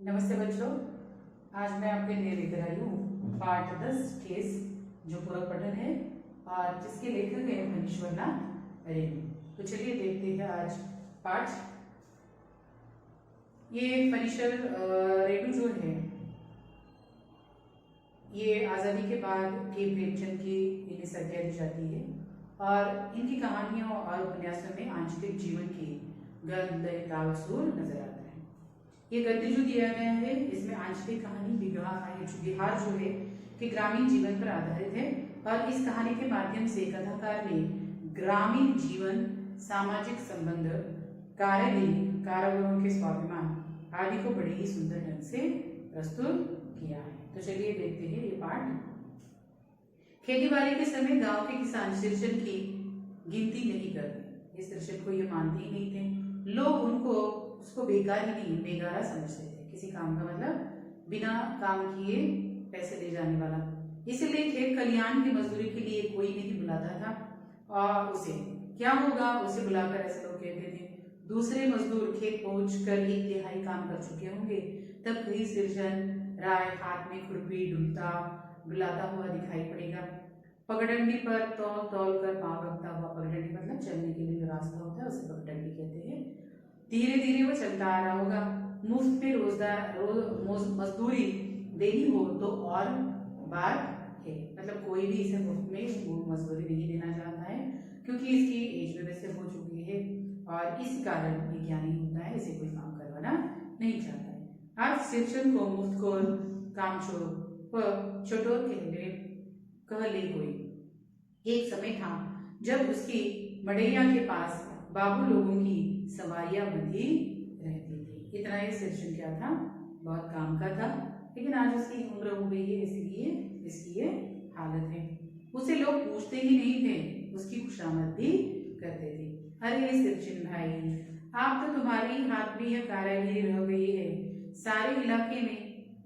नमस्ते बच्चों। आज मैं आपके लिए लेकर आई हूँ पाठ 10 केस जो पूरक पठन है और जिसके लेखक है मनीश्वरनाथ रेणु। तो चलिए देखते हैं आज पाठ। ये फनीश्वर रेणु जो है ये आज़ादी के बाद के प्रेमचंद की इन्हें संज्ञा दी जाती है और इनकी कहानियों और उपन्यासों में आंचलिक जीवन की गंध तावसूर नजर आता है। ये गद्य जो दिया गया है इसमें आंचलिक कहानी बिहार जो है कि ग्रामीण जीवन पर आधारित है और इस कहानी के माध्यम से कथाकार ने ग्रामीण जीवन, सामाजिक संबंध, कारागिरी, कारागारों के स्वाभिमान आदि को बड़े ही सुंदर ढंग से प्रस्तुत किया है। तो चलिए देखते हैं ये पाठ। खेती बाड़ी के समय गांव के किसान सिरचन की गिनती नहीं करते। इस सिरचन को ये मानते ही नहीं थे। लोग उसको बेकार ही नहीं, बेगारा समझते थे। किसी काम का मतलब बिना काम किए पैसे ले जाने वाला। इसलिए खेत खलियान की मजदूरी के लिए कोई नहीं बुलाता था और उसे क्या होगा, उसे बुलाकर ऐसे लोग कहते थे दूसरे मजदूर खेत पहुंचकर 1/3 काम कर चुके होंगे, तब कहीं सिरजन राय हाथ में खुरपी डुलाता हुआ दिखाई पड़ेगा। पगडंडी पर तौल कर पांव रखता हुआ, पगडंडी मतलब चलने के लिए जो रास्ता होता है उसे पगडंडी कहते हैं। धीरे धीरे वो चलता आ रहा होगा। मुफ्त में मजदूरी देनी हो तो और बात है, मतलब कोई भी इसे मुफ्त में मजदूरी नहीं देना चाहता है क्योंकि इसकी एज में वैसे हो चुकी है और इस कारण ये क्या नहीं होता है, इसे कोई काम करवाना नहीं चाहता है। आज शिक्षण को मुफ्त को काम छोटोर कह ले कोई। एक समय था जब उसकी मड़ैया के पास बाबू लोगों की सवारियां बंधी रहती थी। इतना ये शिक्षण क्या था, बहुत काम का था, लेकिन आज उसकी उम्र हो गई है इसलिए इसकी ये हालत है। उसे लोग पूछते ही नहीं थे, उसकी खुशामद भी करते थे। अरे शिक्षण भाई, आप तो तुम्हारी हाथ में यह कारागिरी रह गई है। सारे इलाके में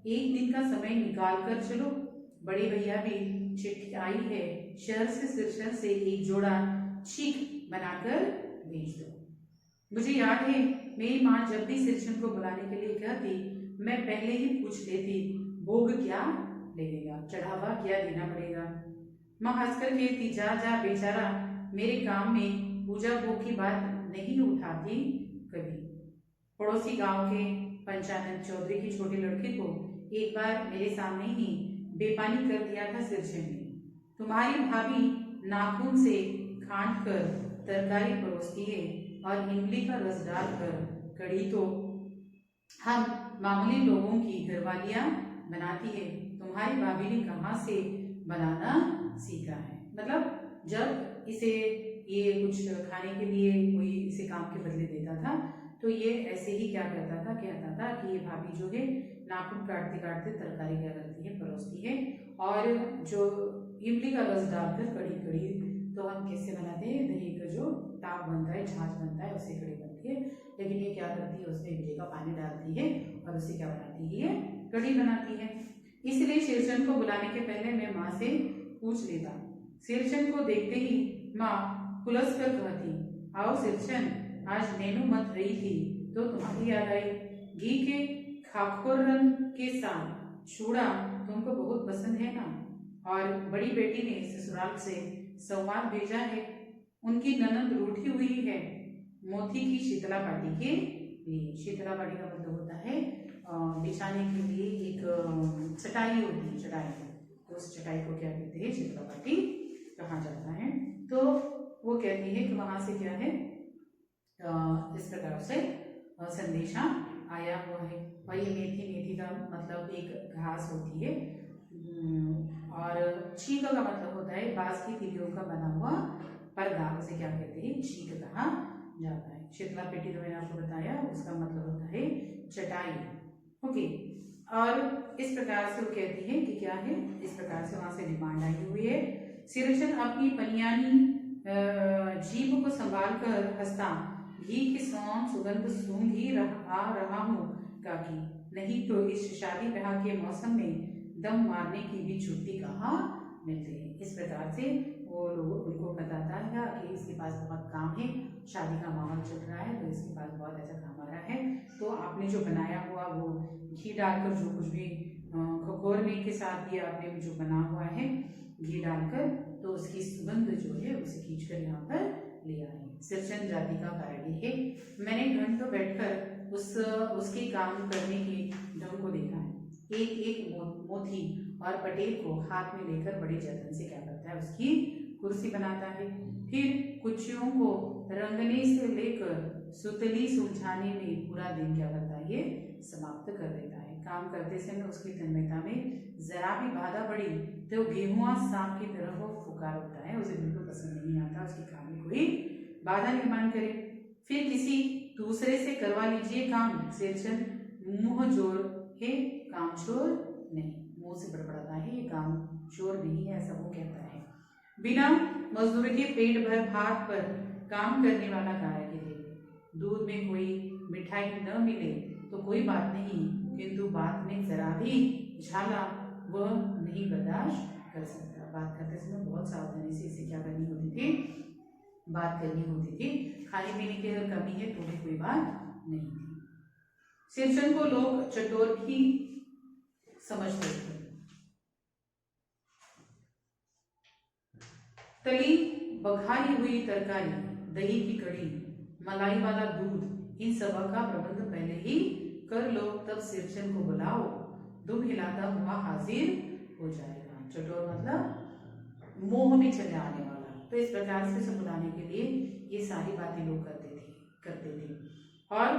एक दिन का समय निकाल कर चलो। बड़े भैया भी चिट्ठी आई है, शहर से सिरसन से एक जोड़ा चीक बनाकर भेज दो। मुझे याद है मेरी माँ जब भी सिरसन को बुलाने के लिए कहती, मैं पहले ही पूछ लेती भोग क्या लगेगा, चढ़ावा क्या देना पड़ेगा। माँ हंसकर कहती, जा जा बेचारा, मेरे काम में पूजा भोग की बात नहीं उठाती कभी। पड़ोसी गांव के पंचानंद चौधरी की छोटी लड़की को एक बार मेरे सामने ही बेपानी कर दिया था सिरसन ने। तुम्हारी भाभी नाखून से खांड कर तरकारी परोसती है और इमली का रस डालकर कढ़ी तो हम मामूली लोगों की घरवालियां बनाती है। तुम्हारी भाभी ने कहाँ से बनाना सीखा है। मतलब जब इसे ये कुछ खाने के लिए कोई इसे काम के बदले देता था तो ये ऐसे ही क्या कहता था कि ये भाभी जो है नाखून काटते काटते तरकारी क्या करती है, परोसती है और जो इमली का रस डालकर कढ़ी तो हम कैसे बनाते हैं, दही का जो ताप बनता है, छाछ बनता है, उससे कढ़ी बनती है। लेकिन ये क्या करती है, उसमें इमली का पानी डालती है और उससे क्या बनाती है, कढ़ी बनाती है। इसलिए सिरचन को बुलाने के पहले मैं माँ से पूछ लेता। सिरचन को देखते ही माँ पुलस कर कहती, आओ सिरचन, आज नैनू मत रही थी तो तुम्हारी याद आई। घी के खाखोर रंग के साथ चूड़ा तुमको बहुत पसंद है ना। और बड़ी बेटी ने ससुराल से संवाद भेजा है, उनकी ननद रूठी हुई है मोती की शीतला पाटी के लिए। शीतला पाटी का मतलब होता है बिछाने के लिए एक चटाई होती है, चटाई, तो उस चटाई को क्या कहते हैं, शीतला पाटी कहा जाता है। तो वो कहती है कि वहां से क्या है, इस प्रकार से संदेशा आया हुआ है। और ये मेथी का मतलब एक घास होती है और छीक का मतलब होता है बांस की तिलियों का बना हुआ पर्दा, उसे क्या कहते हैं, छीक कहा जाता है। शीतला पेटी तो मैंने आपको बताया, उसका मतलब होता है चटाई। ओके, और इस प्रकार से वो कहती है कि क्या है, इस प्रकार से वहां से डिमांड आई हुई है। सिरचन अपनी पनियानी जीभ को संभाल कर हंसता, घी की सुगंध सूंघ ही रहा हूँ काकी, नहीं तो इस शादी ब्याह के मौसम में दम मारने की भी छुट्टी कहाँ मिलती है। इस प्रकार से वो लोग उनको बताता है कि इसके पास बहुत काम है, शादी का माहौल चल रहा है तो इसके पास बहुत ऐसा काम आ रहा रहा है तो आपने जो बनाया हुआ वो घी डालकर जो कुछ भी खखोरने के साथ ये आपने जो बना हुआ है घी डालकर, तो उसकी सुगंध जो है उसे खींचकर यहाँ पर ले आए। सिरचन जाति का कार्य है। मैंने घंटों बैठकर उसके काम करने के ढंग को देखा है। एक एक मोती और पटेल को हाथ में लेकर बड़े जतन से क्या करता है, उसकी कुर्सी बनाता है। फिर कुचियों को रंगने से लेकर सुतली सुलझाने में पूरा दिन क्या करता है, ये समाप्त कर देता है। काम करते समय उसकी तन्मयता में जरा भी बाधा पड़ी तो गेहुआ सांप की तरह वो फुकार उठता है। उसे बिल्कुल पसंद नहीं आता उसके काम में कोई बाधा निर्माण करे। फिर किसी दूसरे से करवा लीजिए काम। सिरचन मुंह जोर है, काम चोर नहीं। मुंह से बड़बड़ाता है, ये काम चोर नहीं है, ऐसा वो कहता है। बिना मजदूरी के पेट भर भात पर काम करने वाला कारीगर है। दूध में कोई मिठाई न मिले तो कोई बात नहीं, किंतु बात में जरा भी झाला वह नहीं बर्दाश्त कर सकता। बात करते समय बहुत सावधानी से इसे क्या करनी होती थी, बात करनी होती थी। खाने पीने की अगर कमी है तो भी कोई बात नहीं थी। सिरचन को लोग चटोर भी समझते थे। तली बघारी हुई तरकारी, दही की कड़ी, मलाई वाला दूध, इन सब का प्रबंध पहले ही कर लो, तब सिरचन को बुलाओ, दुम हिलाता हुआ हाजिर हो जाएगा। चटोर मतलब मोह में चले आने वाला। तो इस प्रकार से उसे बुलाने के लिए ये सारी बातें लोग करते थे। और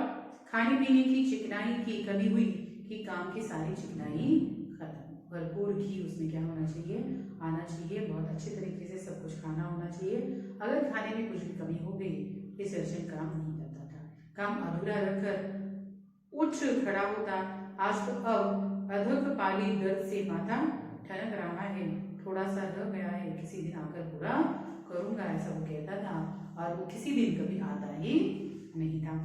खाने पीने की चिकनाई की कमी हुई कि काम की सारी चिकनाई खत्म। भरपूर घी उसमें क्या होना चाहिए, आना चाहिए। बहुत अच्छे तरीके से सब कुछ खाना होना चाहिए। अगर खाने में कुछ भी कमी हो गई तो सिरचन काम नहीं करता था। काम अधूरा रखकर उठ खड़ा होता। आज तो अब अधक पाली दर्द से माथा ठनक रहा है, थोड़ा सा रह गया है, किसी दिन आकर पूरा करूंगा, ऐसा वो कहता था। और वो किसी दिन कभी आता ही नहीं था।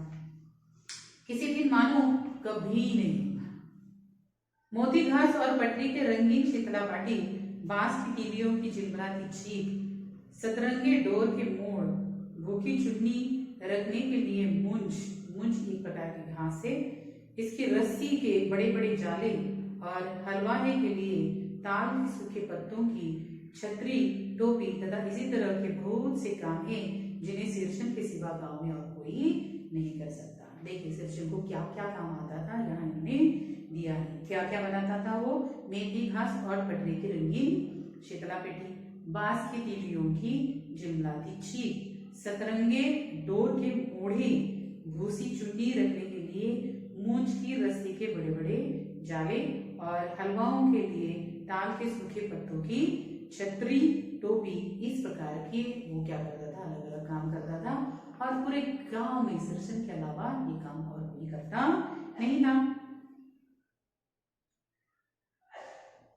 किसी दिन मानो कभी नहीं। मोती घास और पटरी के रंगीन शीतला पाटी, बांस की टीवियों की चिलमलाती चीख, सतरंगे डोर के मोड़, भूखी चुन्नी रखने के लिए मुंज एक प्रकार की घास से, इसकी रस्सी के बड़े बड़े जाले और हलवाने के लिए ताल के सूखे पत्तों की छतरी, टोपी तथा इसी तरह के बहुत से काम हैं जिन्हें सिरचन के सिवा गांव में और कोई नहीं कर सकता। देखिए सिरचन को क्या क्या काम आता था, यहाँ इन्होंने दिया है। क्या क्या बनाता था वो, मेथी घास और पटरी की रंगीन शीतला पेटी, बांस की तीलियों की जिमलाती चीख, सतरंगे डोर के मोढ़े, भूसी चुन्नी रखने के लिए मूंछ की रस्सी के बड़े बड़े जाले और हलवाओं के लिए ताल के सूखे पत्तों की छतरी, टोपी, इस प्रकार के वो क्या करता था, अलग अलग काम करता था। और पूरे गांव में सिरचन के अलावा ये काम और कोई करता नहीं था।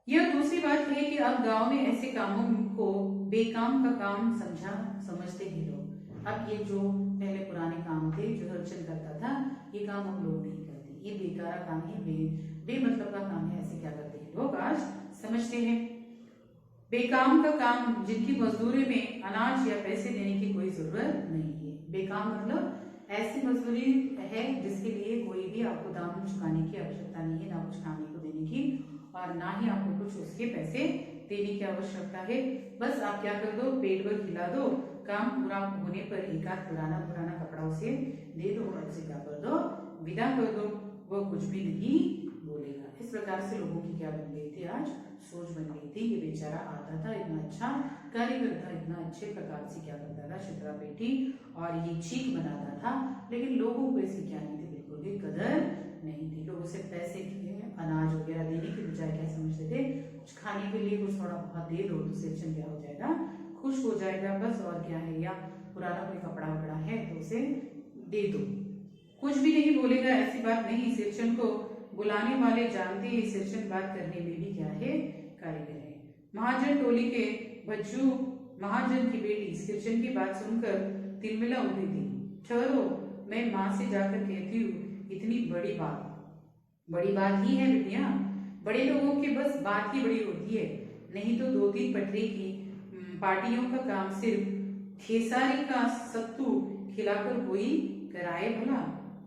यह दूसरी बात है कि अब गांव में ऐसे कामों को बेकाम का काम समझते हैं लोग। अब ये जो पहले पुराने काम थे जो सिरचन करता था, ये काम हम लोग नहीं करते, ये बेकार काम है, बेमतलब का काम है, ऐसे क्या करते हैं लोग आज समझते हैं। बेकाम का काम जिनकी मजदूरी में अनाज या पैसे देने की कोई जरूरत नहीं है। बेकाम मतलब ऐसी मजदूरी है जिसके लिए कोई भी आपको दाम चुकाने की आवश्यकता नहीं है, ना कुछ खाने को देने की और ना ही आपको कुछ उसके पैसे देने की आवश्यकता है। बस आप क्या कर दो, पेट भर खिला दो, काम पूरा होने पर एक आध पुराना कपड़ा उसे दे दो और उसे क्या कर दो, विदा कर दो, वह कुछ भी नहीं बोलेगा। इस प्रकार से लोगों की क्या बन गई थी, आज सोच बन गई थी। ये बेचारा आता था, इतना अच्छा कारीगर था, इतना अच्छे प्रकार से क्या करता था, शीतला पेटी और ये चीख बनाता था, लेकिन लोगों को इसकी क्या नहीं थी, बिल्कुल भी कदर नहीं थी। लोग उसे पैसे अनाज वगैरह देने के बजाय क्या समझते थे, कुछ खाने के लिए कुछ थोड़ा बहुत दे दो तो सिरचन क्या हो जाएगा, खुश हो जाएगा बस, और क्या है, या पुराना कोई कपड़ा वपड़ा है तो उसे दे दो, कुछ भी नहीं बोलेगा, ऐसी बात नहीं। सिरचन को बुलाने वाले जानते ही सिरचन बात करने में भी क्या है, कारीगर है। महाजन टोली के भज्जू महाजन की बेटी सिरचन की बात सुनकर तिलमिला उठी थी। ठहरो, मैं माँ से जाकर कहती हूँ, इतनी बड़ी बात ही है बिटिया, बड़े लोगों की बस बात ही बड़ी होती है, नहीं तो 2-3 पटरी की पार्टियों का काम सिर्फ खेसारी का सत्तू खिलाकर कोई कराए भला।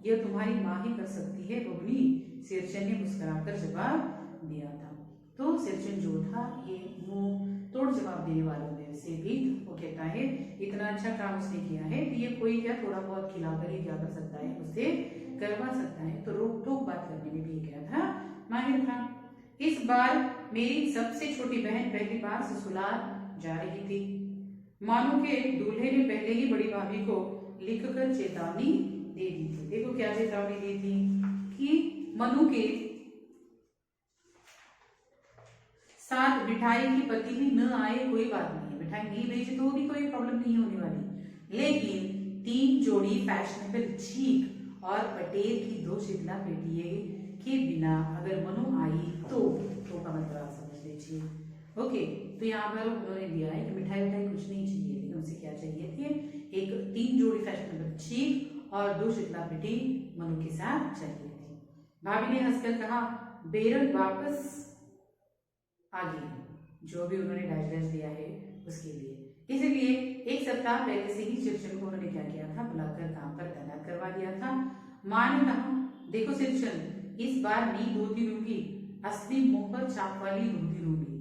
यह तुम्हारी माँ ही कर सकती है बबनी, शेरचन ने मुस्कुराकर जवाब दिया था। तो शेरचन जो था ये मुंह तोड़ जवाब देने वालों में से भी वो कहता है इतना अच्छा काम उसने किया है तो ये कोई क्या थोड़ा बहुत खिलाकर ही क्या कर सकता है, उससे करवा सकता है। तो रोक टोक बात करने में भी क्या था, माहिर था। इस बार मेरी सबसे छोटी बहन पहली बार ससुराल जा रही थी। मानो के दूल्हे ने पहले ही बड़ी भाभी को लिखकर चेतावनी दे दी थी। देखो क्या चेतावनी दी थी कि मनु के साथ मिठाई की पतीली न आए कोई बात नहीं है, मिठाई नहीं भेजे तो भी कोई प्रॉब्लम नहीं होने वाली, लेकिन 3 जोड़ी फैशनेबल चीक और पटेल की 2 शीतला पेटिये के बिना अगर मनु आई तो का मतलब आप समझ लीजिए। ओके, तो यहाँ पर उन्होंने दिया है कि मिठाई मिठाई कुछ नहीं चाहिए, लेकिन उनसे क्या चाहिए थे, एक 3 जोड़ी फैशनेबल चीक और 2 शीतला पेटी मनु के साथ चाहिए थी। भाभी ने हंसकर कहा बेरन वापस आ गई, जो भी उन्होंने डाइजेस्ट दिया है उसके लिए। इसलिए 1 सप्ताह पहले से ही शेरचन को उन्होंने क्या किया था, बुलाकर काम पर तैनात करवा दिया था। माँ ने कहा देखो शेरचन, इस बार नई धोती लूंगी, असली मोहर छाप वाली धोती लूंगी।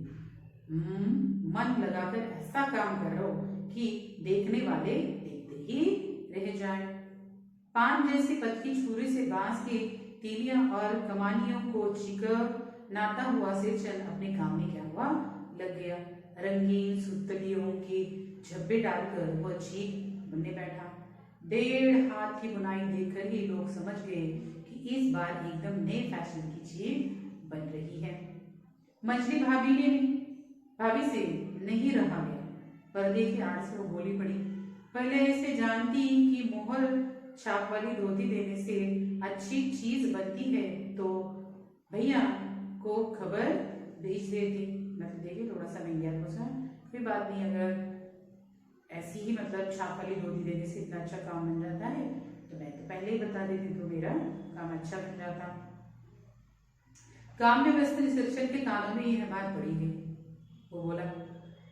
मन लगाकर ऐसा काम करो कि देखने वाले देखते ही रह जाएं। पान जैसी पतली छुरी से बांस के तीलियां और कमानियों को चिकनाता हुआ शेरचन अपने काम में क्या हुआ, लग गया। रंगीन सुतलियों के झब्बे डालकर वह चीक बनने बैठा। 1.5 हाथ की बुनाई देखकर ही लोग समझ गए कि इस बार एकदम नए फैशन की चीक बन रही है। मछली भाभी से नहीं रहा गया, पर्दे की आड़ से वो बोली पड़ी, पहले ऐसे जानती कि मोहर छाप वाली धोती देने से अच्छी चीज बनती है तो भैया को खबर भेज देती। मतलब देखिए थोड़ा सा महंगा कोई बात नहीं, अगर ऐसी ही मतलब छाप वाली धोती देने से इतना अच्छा काम बन जाता है तो मैं तो पहले ही बता देती तो मेरा काम अच्छा बन जाता। काम में व्यस्त शेरचन के कानों में यह बात पड़ी गई। वो बोला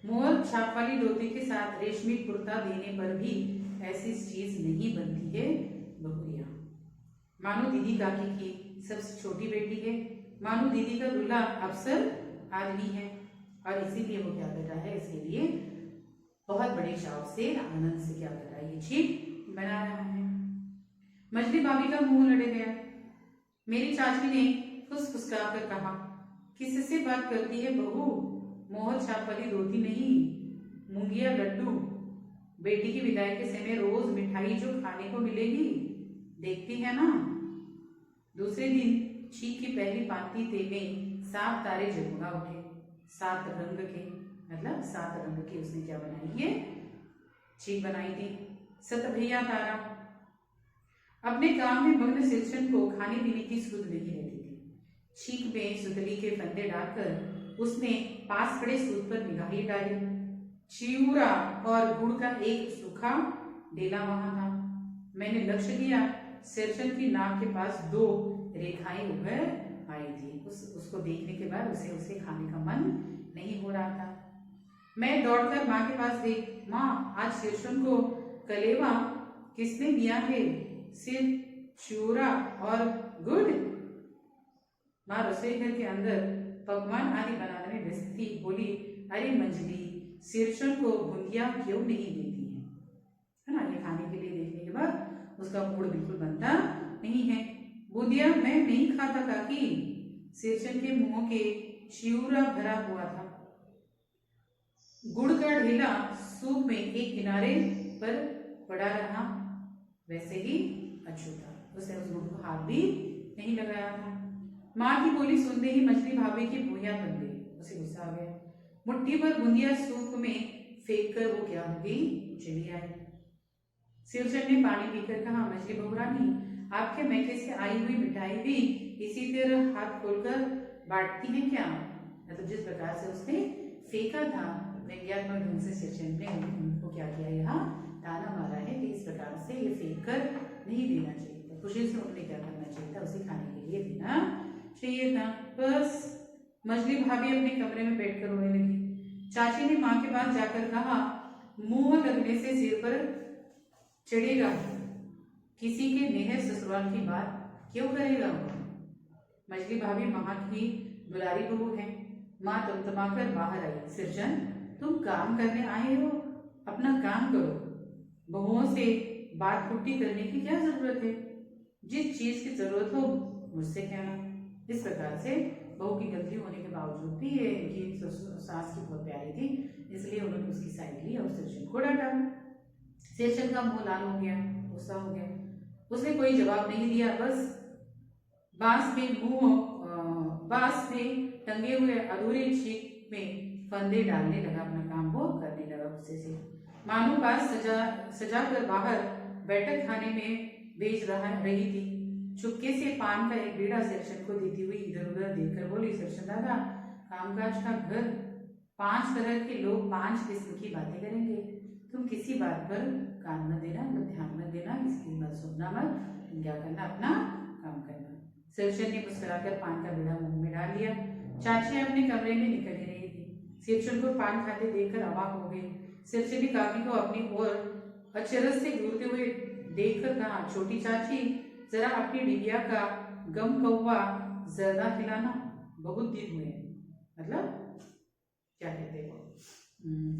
मोहर छाप वाली धोती के साथ रेशमी कुर्ता देने पर भी ऐसी चीज नहीं बनती है बहुरिया। मानो दीदी काकी की सबसे छोटी बेटी है, मानो दीदी का दूल्हा अफसर आदमी है और इसीलिए वो क्या कर रहा है, इसके लिए बहुत बड़े चाव से आनंद से क्या कर रहा है, ये चीज बना रहा है। मछली भाभी का मुंह लड़ गया। मेरी चाची ने फुसफुसा कर कहा किससे बात करती है बहू, मोहर छाप वाली धोती नहीं, मूंगिया लड्डू। बेटी की विदाई के समय रोज मिठाई जो खाने को मिलेगी देखती है ना। दूसरे दिन चीक की पहली पांति में 7 तारे जगमगा उठे। 7 रंग के, मतलब 7 रंग की उसने क्या बनाई है, चीक बनाई थी। 7 भैया तारा। अपने काम में मग्न शेरचन को खाने पीने की सुध नहीं रहती थी। चीक में सुतली के फंदे डालकर उसने पास खड़े सूत पर निगाही डाली। चिऊरा और गुड़ का एक सूखा डेला वहां था। मैंने लक्ष्य किया, शेरचन की नाक के पास 2 रेखाएं उभर आई थी। उसको देखने के बाद उसे खाने का मन नहीं हो रहा था। मैं दौड़कर माँ के पास गई। माँ, आज शेरचन को कलेवा किसने दिया है, सिर्फ चिऊरा और गुड़। माँ रसोई घर के अंदर पकवान आदि बनाने में व्यस्त थी। बोली अरे मंजली, शेरचन को बूंदिया क्यों नहीं देती है ना, ये खाने के लिए देखने के बाद उसका मूड बिल्कुल बनता नहीं है। बूंदिया मैं नहीं खाता काकी। शेरचन के मुंह के चिऊरा भरा हुआ था। गुड़ का ढेला सूप में एक किनारे पर पड़ा रहा, वैसे ही अछूता। उसने उस गुड़ को हाथ भी नहीं लगाया था। माँ की बोली सुनते ही मछली भाभी की भूया बन गई। उसे गुस्सा आ गया। मुट्ठी भर बूंदिया सूप में फेंक कर वो क्या हो गई, चली आई। शेरचन ने पानी पीकर कहा मछली बहुरानी, आपके मैके से आई हुई मिठाई भी इसी तरह हाथ खोलकर बांटती हैं क्या। मतलब जिस प्रकार से उसने फेंका था, व्यंग्यात्मक ढंग से शेरचन ने उनको क्या किया, यहाँ ताना मारा है कि इस प्रकार से ये फेंक कर नहीं देना चाहिए था। खुशी से उन्हें क्या करना चाहिए था, उसे खाने के लिए देना चाहिए था। बस मछली भाभी अपने कमरे में बैठकर रोने लगी। चाची ने माँ के पास जाकर कहा मुंह लगने से सिर पर चढ़ेगा। किसी के नेहर ससुराल की बात क्यों करेगा वो? मछली भाभी माँ की दुलारी बहू है। माँ तमतमाकर बाहर आई। सिरजन, तुम काम करने आए हो, अपना काम करो। बहुओं से बात पुट्टी करने की क्या जरूरत है? जिस चीज की जरूरत हो मुझसे कहना। इस प्रकार से बहू की गलती होने के बावजूद भी ये इनकी सास की बहुत प्यारी थी, इसलिए उन्होंने उसकी साइड ली और सिरजन को डांटा। सिरजन का मुंह लाल हो गया, गुस्सा हो गया। उसने कोई जवाब नहीं दिया, बस बांस में टंगे हुए अधूरे चीख में फंदे डालने लगा। अपना काम वो करने लगा गुस्से से। मानो बांस सजा कर बाहर बैठक खाने में भेज रही थी। चुपके से पान का एक बीड़ा सिरजन को देती हुई इधर उधर देखकर बोली, सिरजन दादा, कामकाज का घर, 5 तरह के लोग 5 किस्म की बातें करेंगे। तुम किसी बात पर कान मत देना, ध्यान मत देना, किसी की बात सुनना मत। तुम क्या करना, अपना काम करना। सिरजन ने मुस्कुराकर पान का बीड़ा मुंह में डाल लिया। चाची अपने कमरे में निकल ही रही थी। सिरजन को पान खाते देखकर अवाक हो गई। सिरजन ने काकी को अपनी ओर अचरज से घूरते हुए देखकर कहा, छोटी चाची, जरा अपनी डिबिया का गम कौवा जर्दा खिलाना, बहुत दिन हुए। मतलब क्या कहते हैं वो,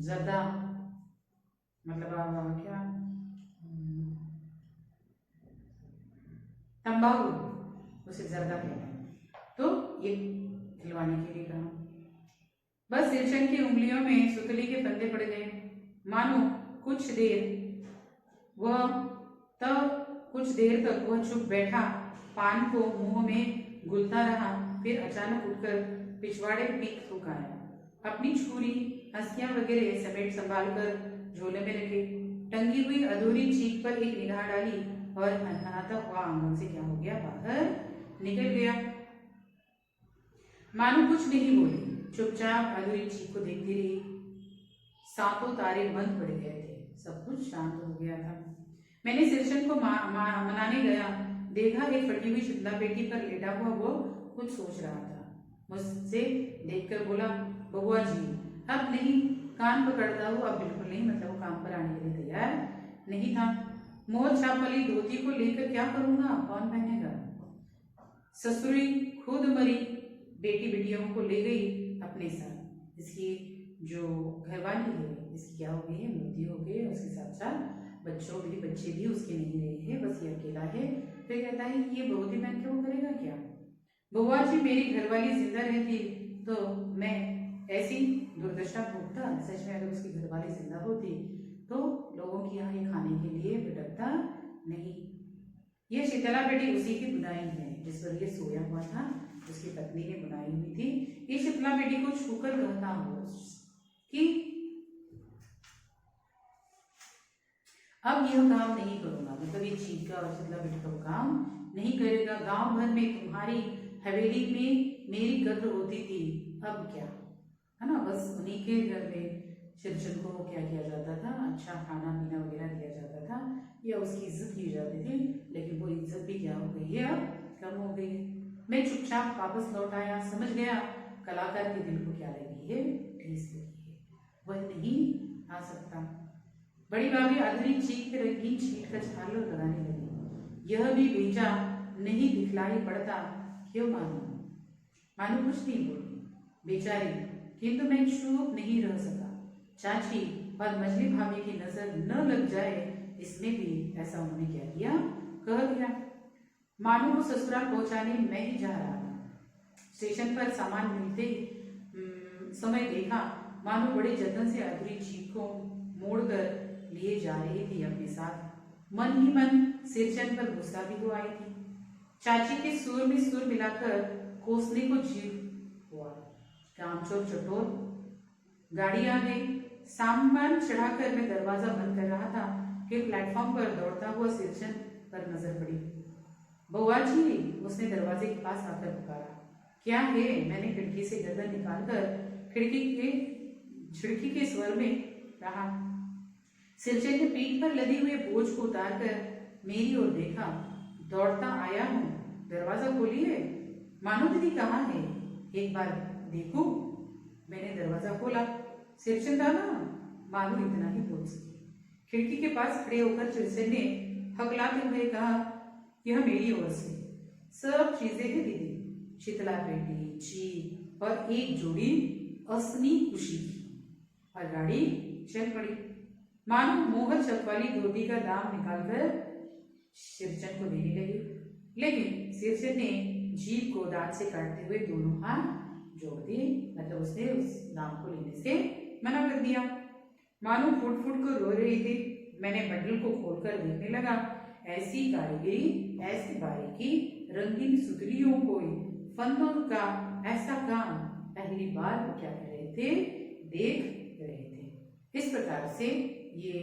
जर्दा मतलब क्या, तंबाकू, उसे जर्दा कहते हैं। तो ये खिलवाने के लिए कहा। बस सिरजन की उंगलियों में सुतली के फंदे पड़ गए। मानो कुछ देर तक वह चुप बैठा पान को मुंह में घुलता रहा। फिर अचानक उठकर पिछवाड़े पीक थूकाया। अपनी छुरी, हंसियां वगैरह समेट संभाल कर झोले में रखे। टंगी हुई अधूरी चीख पर एक निगाह डाली और हनहनाता हुआ आंगन से क्या हो गया, बाहर निकल गया। मानो कुछ नहीं बोली, चुपचाप अधूरी चीख को देखती रही। सातों तारे बंद पड़ गए थे, सब कुछ शांत हो गया था। मैंने सिरजन को मनाने गया, देखा एक फटी हुई शीतला पेटी पर लेटा हुआ वो कुछ सोच रहा था। मुझसे देखकर बोला, बबुआ जी, अब नहीं, कान पकड़ता हूँ, अब बिल्कुल नहीं, मतलब वो काम पर आने के लिए तैयार नहीं था। मोर छाप वाली धोती को लेकर क्या करूंगा, कौन पहनेगा? ससुरी खुद मरी, बेटी बेटियों को ले गई अपने साथ। इसकी जो घरवाली है, इसकी क्या हो गई है, मृत्यु हो गई है। उसके साथ साथ बच्चे भी उसके नहीं रहे हैं, बस ये अकेला है। फिर कहता है ये बहुत ही मैं क्यों करेगा क्या? बुआ जी, मेरी घरवाली जिंदा रहती तो मैं ऐसी दुर्दशा भोगता। सच में अगर उसकी घरवाली जिंदा होती तो लोगों की यहाँ ये खाने के लिए भटकता नहीं। ये शीतला पेटी उसी की बुनाई है जिस पर ये सोया हुआ था, उसकी पत्नी ने बुनाई हुई थी। ये शीतला पेटी को छूकर कहता हो कि अब यह काम नहीं करूंगा, मतलब ये चीज का और शीतला पेटी का काम नहीं करेगा। गांव भर में तुम्हारी हवेली में मेरी कद्र होती थी, अब क्या, है ना। बस उन्हीं के घर में सिरजन को क्या किया जाता था, अच्छा खाना पीना वगैरह दिया जाता था या उसकी इज्जत की जाती थी। लेकिन वो इज्जत भी क्या हो गई है, अब कम हो गई है। मैं चुपचाप वापस लौट आया, समझ गया कलाकार के दिल को क्या लगी है, ठेस लगी है, वह नहीं आ सकता। बड़ी भाभी अधूरी चीख के रंगीन छीट का झालर लगाने लगी। यह भी बेचा नहीं दिखलाई पड़ता, क्यों मानो? मानो कुछ नहीं बोली बेचारी, किंतु मैं चुप नहीं रह सका। चाची और मछली भाभी की नजर न लग जाए, इसमें भी ऐसा उन्होंने क्या किया, कह दिया। मानो को ससुराल पहुंचाने मैं ही जा रहा था। स्टेशन पर सामान मिलते समय देखा, मानो बड़े जतन से अधूरी चीख को मोड़कर लिए जा रही थी अपने साथ। मन ही मन सिरजन पर गुस्सा भी तो आई थी। चाची के सुर में सुर मिलाकर कोसने को जीव हुआ। कामचोर चटोर। गाड़ी आ गई। सामान चढ़ाकर मैं दरवाजा बंद कर रहा था कि प्लेटफॉर्म पर दौड़ता हुआ सिरजन पर नजर पड़ी। बुआ जी, उसने दरवाजे के पास आकर पुकारा। क्या है? मैंने खिड़की से गर्दन निकालकर खिड़की के स्वर में कहा। सिरजन ने पीठ पर लदी हुए बोझ को उतारकर मेरी ओर देखा। दौड़ता आया हूँ, दरवाजा खोलिए। मानो दीदी कहाँ है, एक बार देखूं। मैंने दरवाजा खोला। सिरजन दादा, मानो इतना ही बोल सकी। खिड़की के पास खड़े होकर सिरजन ने हकलाते हुए कहा, यह मेरी ओर से सब चीजें हैं दीदी। शीतला बेटी, चीख और एक जोड़ी असली खुशी की, और गाड़ी चल पड़ी। मानो मोहर छत वाली धोती का दाम निकालकर सिरचन को देने लगी, लेकिन सिरचन ने जीभ को दांत से काटते हुए दोनों हाथ जोड़ दिए, मतलब उसने उस दाम को लेने से मना कर दिया। मानो फुट फुट को रो रही थी। मैंने बंडल को खोलकर देखने लगा। ऐसी कारीगरी, ऐसी बारीकी, रंगीन सुतलियों को, फंदों का ऐसा काम पहली बार क्या कर रहे थे, देख रहे थे। इस प्रकार से ये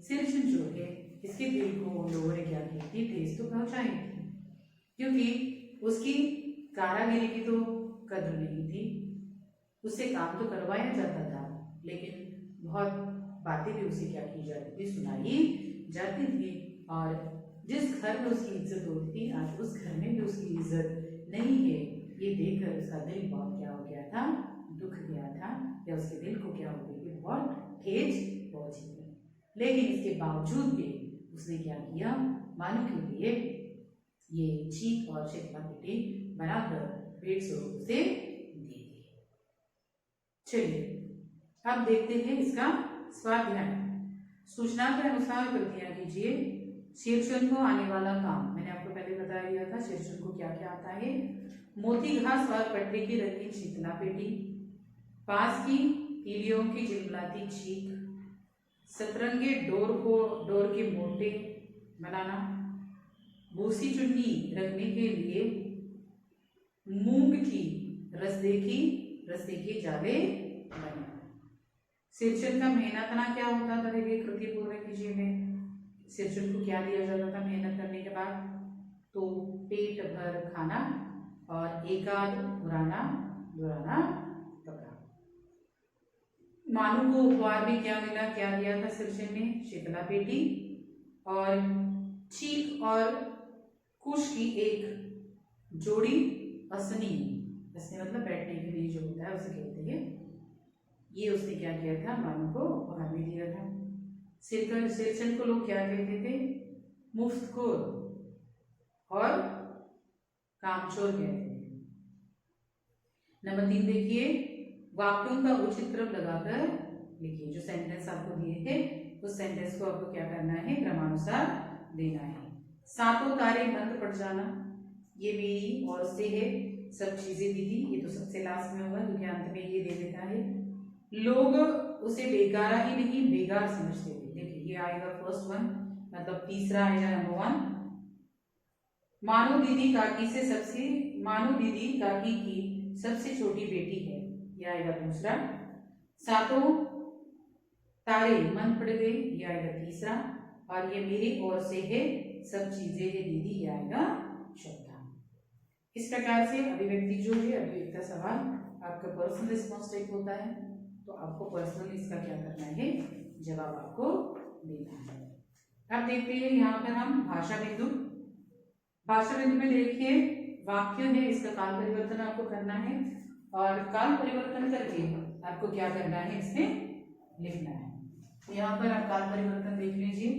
सिरचन जो है, इसके दिल को लोगों ने क्या की थी, ठेस तो पहुंचाई थी, क्योंकि उसकी कारागिरी की तो कद्र नहीं थी। उससे काम तो करवाया जाता था, लेकिन बहुत बातें भी उसे क्या की जाती थी, सुनाई जाती थी। और जिस घर में उसकी इज्जत होती थी, आज उस घर में भी उसकी इज्जत नहीं है। ये देखकर उसका दिल बहुत क्या हो गया था, दुख गया था, या उसके दिल को क्या हो गई, बहुत ठेस पहुंची थी। लेकिन इसके बावजूद भी उसने क्या किया, मानो के लिए ये चीख और शीतला बेटी बनाकर 150 से दे दी। चलिए अब देखते हैं इसका स्वाध्याय। सूचना के अनुसार प्रतिज्ञा कीजिए। शीर्षन को आने वाला काम मैंने आपको पहले बता दिया था। शीर्षन को क्या क्या आता है, मोती घास और पटरी की रंगीन शीतला पेटी, पास की तीलियों की झिलमिलाती चीख, सतरंगे डोर के मोटे बनाना, भूसी चुन्नी रखने के लिए मूंग की रस्ते के जाले बनाना। शीर्षक का मेहनतना क्या होता था, देखिए कृति पूर्ण कीजिए में शीर्षक को क्या दिया जाता था मेहनत करने के बाद, तो पेट भर खाना और एकाध पुराना दुराना कपड़ा। मानू को उपहार में क्या मिला, क्या दिया था शीर्षक ने, शीतला पेटी और चीख और कुश की एक जोड़ी असनी, असनी मतलब बैठने के लिए जो होता है उसे कहते हैं, ये उसने क्या किया था, मानू को उपहार में दिया था। शीर्षक को लोग क्या कहते थे, मुफ्तखोर और कामचोर कहते थे। नंबर 3 देखिए, वाक्यों का उचित क्रम लगाकर लिखिए। जो सेंटेंस आपको दिए थे उस सेंटेंस को आपको क्या करना है, क्रमानुसार देना है। सातों तारे बंद पड़ जाना, ये मेरी ओर से है सब चीजें दीदी, ये तो सबसे लास्ट में होगा क्योंकि अंत में ये दे देता है। लोग उसे बेकारा ही नहीं बेगार समझते थे। देखिए ये आएगा फर्स्ट वन, मतलब तीसरा आएगा नंबर 1। मानो दीदी काकी की सबसे छोटी बेटी है, यह आएगा दूसरा। सातों तारे मन पड़ गए, यह आएगा तीसरा। और ये मेरी ओर से है सब चीजें है दीदी, यह आएगा चौथा। इस प्रकार से अभिव्यक्ति जो है, अभिव्यक्ति सवाल आपका पर्सनल रिस्पॉन्स टाइप होता है, तो आपको पर्सनली इसका क्या करना है, जवाब आपको देना है। अब देखते हैं यहाँ पर हम भाषा बिंदु। भाषा बिंदु में देखिए वाक्य है, इसका काल परिवर्तन आपको करना है और काल परिवर्तन करके आपको क्या करना है, इसमें लिखना है। तो यहाँ पर आप काल परिवर्तन देख लीजिए।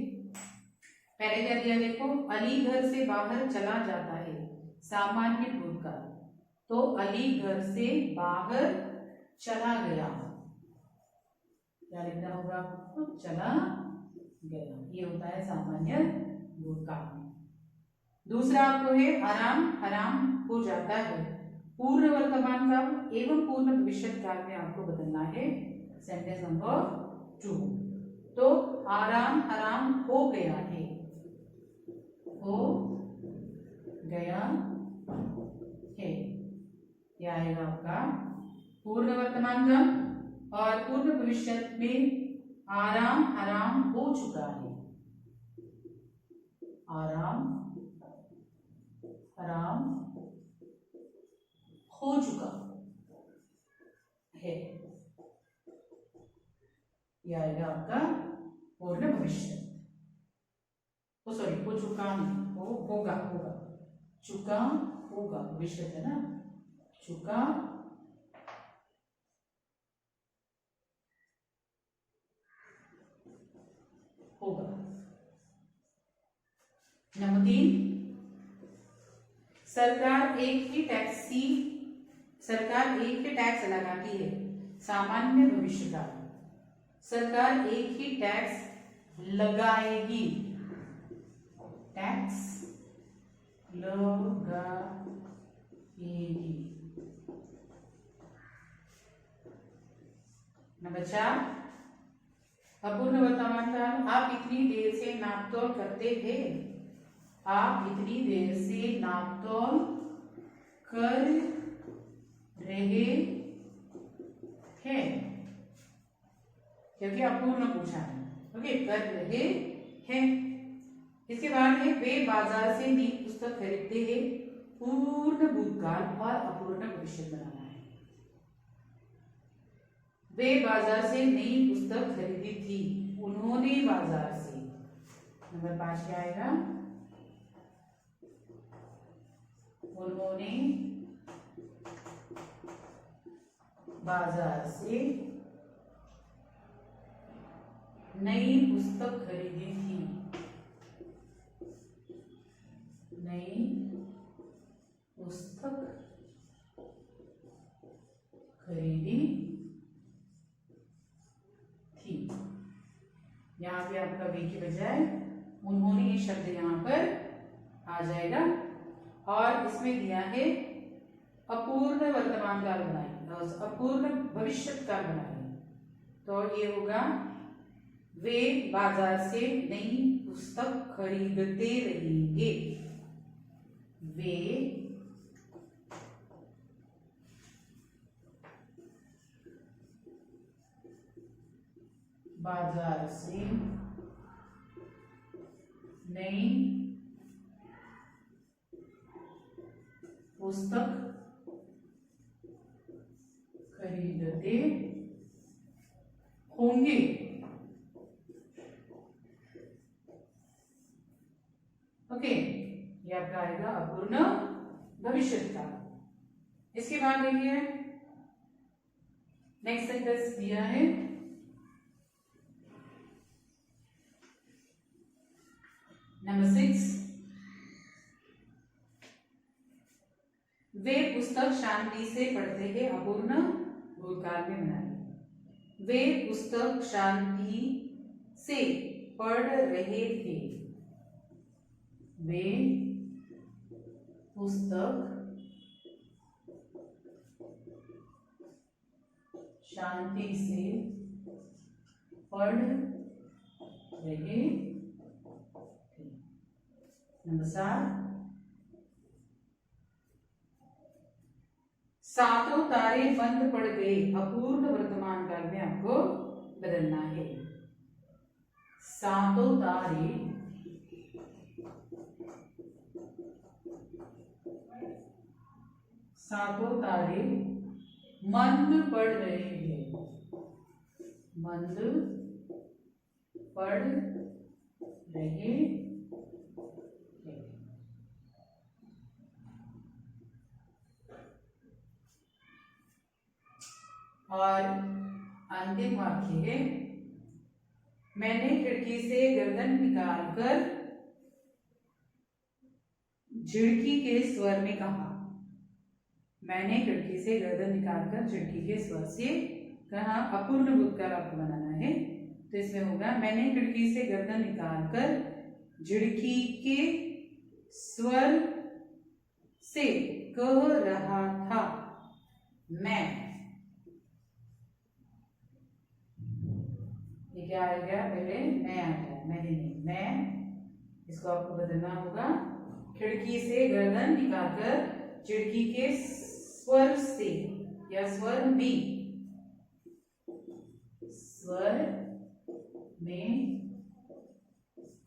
पहले क्या दिया देखो, अली घर से बाहर चला जाता है, सामान्य भूतकाल, तो अली घर से बाहर चला गया, क्या लिखना होगा, तो चला गया, ये होता है सामान्य भूतकाल में। दूसरा आपको है आराम हराम हो जाता है, पूर्ण वर्तमान काल एवं पूर्ण भविष्य काल में आपको बदलना है। सेंटेंस नंबर 2, तो आराम हराम हो गया है, हो गया है, यह आएगा आपका पूर्ण वर्तमान काल। और पूर्ण भविष्य में आराम हराम हो चुका है, आराम हराम हो चुका है, यह आएगा आपका पूर्ण भविष्य। सॉरी, हो चुका नहीं, होगा, चुका होगा, भविष्य है ना, चुका होगा। नंबर 3, सरकार एक ही टैक्स लगाती है सामान्य भविष्य का। सरकार एक ही टैक्स लगाएगी, टैक्स लगाएगी। नंबर 4, अपूर्ण वर्तमान काल, आप इतनी देर से नापतोल करते थे, आप इतनी देर से नापतोल कर रहे हैं, क्योंकि अपूर्ण पूछा है। ओके, कर रहे हैं। इसके बाद है वे बाजार से नई पुस्तक खरीदते हैं, पूर्ण भूतकाल और अपूर्ण भविष्य बनाना है। वे बाजार से नई पुस्तक खरीदी थी, उन्होंने बाजार से। नंबर 5 क्या आएगा? उन्होंने बाजार से नई पुस्तक खरीदी थी, नई पुस्तक खरीदी थी। यहाँ पे आपका वे की बजाय उन्होंने ये शब्द यहाँ पर आ जाएगा। और इसमें दिया है अपूर्ण वर्तमान काल बनाइए, अपूर्ण भविष्य काल बनाइए, तो ये होगा वे बाजार से नई पुस्तक खरीदते रहेंगे। वे बाजार से नई पुस्तक खरीदते होंगे। ओके, ये आपका आएगा अपूर्ण भविष्य काल। इसके बाद देखिए नेक्स्ट सेंटेंस दिया है, नंबर 6, वे पुस्तक शांति से पढ़ते हैं, अपूर्ण भूतकाल में बनाइए। वे पुस्तक शांति से पढ़ रहे थे, वे पुस्तक शांति से पढ़ रहे थे। नंबर 7, सातों तारे बंद पड़ गए, अपूर्ण वर्तमान काल में आपको बदलना है। सातों तारे मंद पड़ रहे हैं, मंद पड़ रहे हैं। और अंतिम वाक्य है, मैंने खिड़की से गर्दन निकालकर झिड़की के स्वर में कहा। मैंने खिड़की से गर्दन निकालकर झिड़की के स्वर से कहा। अपूर्ण भूतकाल आपको बनाना है, तो इसमें होगा मैंने खिड़की से गर्दन निकालकर झिड़की के स्वर से कह रहा था मैं। ये क्या आएगा? पहले मैं आ गया, मैंने नहीं, मैं, इसको आपको बदलना होगा। खिड़की से गर्दन निकालकर खिड़की के स्वर से या स्वर में, स्वर में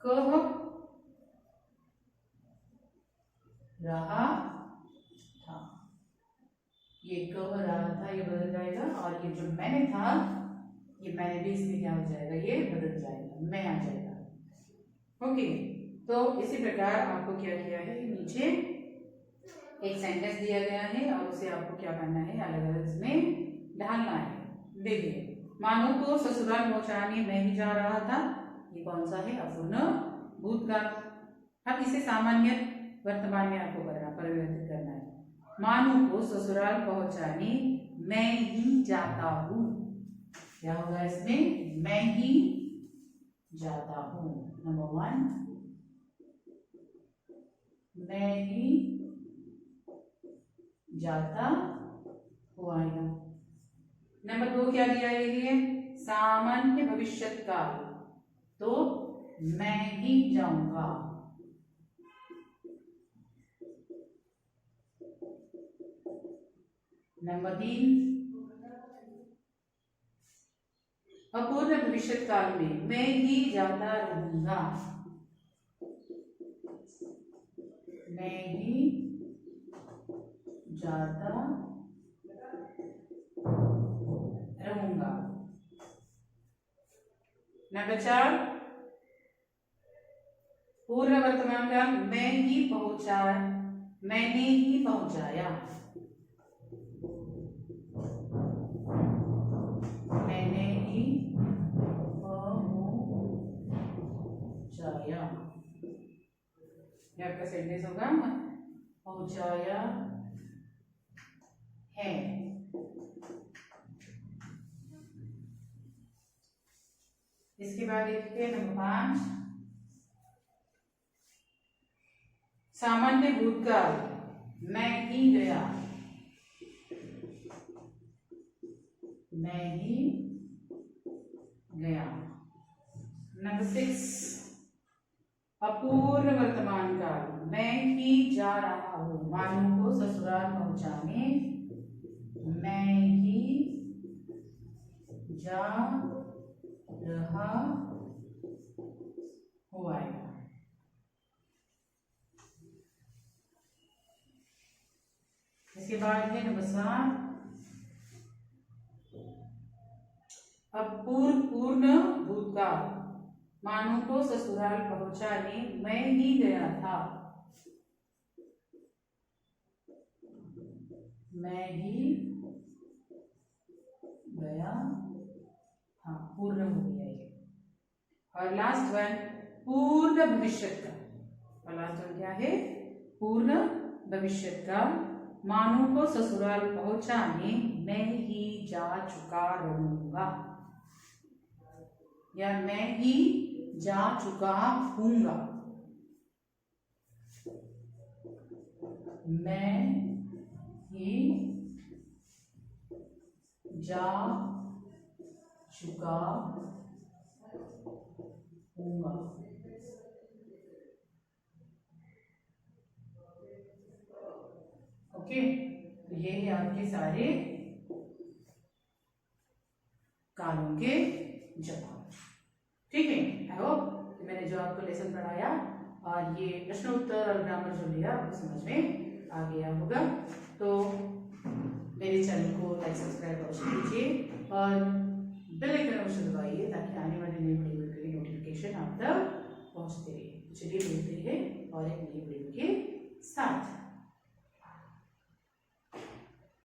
कह रहा था। ये कह रहा था, ये बदल जाएगा, और ये जो मैंने था, ये मैंने भी इसमें क्या हो जाएगा? ये बदल जाएगा, मैं आ जाएगा। ओके, तो इसी प्रकार आपको क्या किया है, नीचे एक सेंटेंस दिया गया है और उसे आपको क्या करना है? अलग अलग इसमें ढालना है। देखिए, मानो को ससुराल पहुंचाने मैं ही जा रहा था, ये कौन सा है? अपूर्ण भूतकाल, अब इसे सामान्य वर्तमान में आपको परिवर्तित करना है। मानू को ससुराल पहुंचाने मैं ही जाता हूँ। क्या होगा इसमें? मैं ही जाता हूँ। नंबर 1, मैं ही जाता हुआ आएगा। नंबर 2 क्या दिया है? सामान्य भविष्यत काल, तो मैं ही जाऊंगा। नंबर 3 अपूर्ण भविष्यत काल में मैं ही जाता रहूंगा। मैं ही जाता रहूंगा। नंबर 4 पूर्ण वर्तमान काल मैं ही पहुंचा, मैंने ही पहुंचाया। मैंने ही पहुंचाया। ये आपका सेंटेंस होगा, पहुंचाया है। इसके बाद देखते हैं नंबर 5 सामान्य भूतकाल मैं ही गया। मैं ही गया। नंबर 6 अपूर्ण वर्तमान काल मैं ही जा रहा हूं। मानू को ससुराल पहुंचाने मैं ही जा रहा हुआ है। इसके बाद है नंबर 7 पूर्ण भूतकाल मानू को ससुराल पहुंचाने मैं ही गया था। मैं ही गया था, पूर्ण हो गया ये। और लास्ट वन पूर्ण भविष्यत काल। और लास्ट वन क्या है? पूर्ण भविष्यत काल मानू को ससुराल पहुंचाने मैं ही जा चुका रहूंगा, या मैं ही जा चुका हूंगा। मैं ही जा चुका हूंगा। ओके, तो ये है आपके सारे कालों के जवाब। ठीक है, आई होप मैंने जो आपको लेसन पढ़ाया और ये प्रश्न उत्तर और ग्रामर जो लिया आपको समझ में आ गया होगा। तो मेरे चैनल को लाइक सब्सक्राइब अवश्य कीजिए और बेल आइकन अवश्य दबाइए ताकि आने वाली नई वीडियो की नोटिफिकेशन आप तक पहुंचते रहे। चलिए मिलते हैं और एक नई वीडियो के साथ।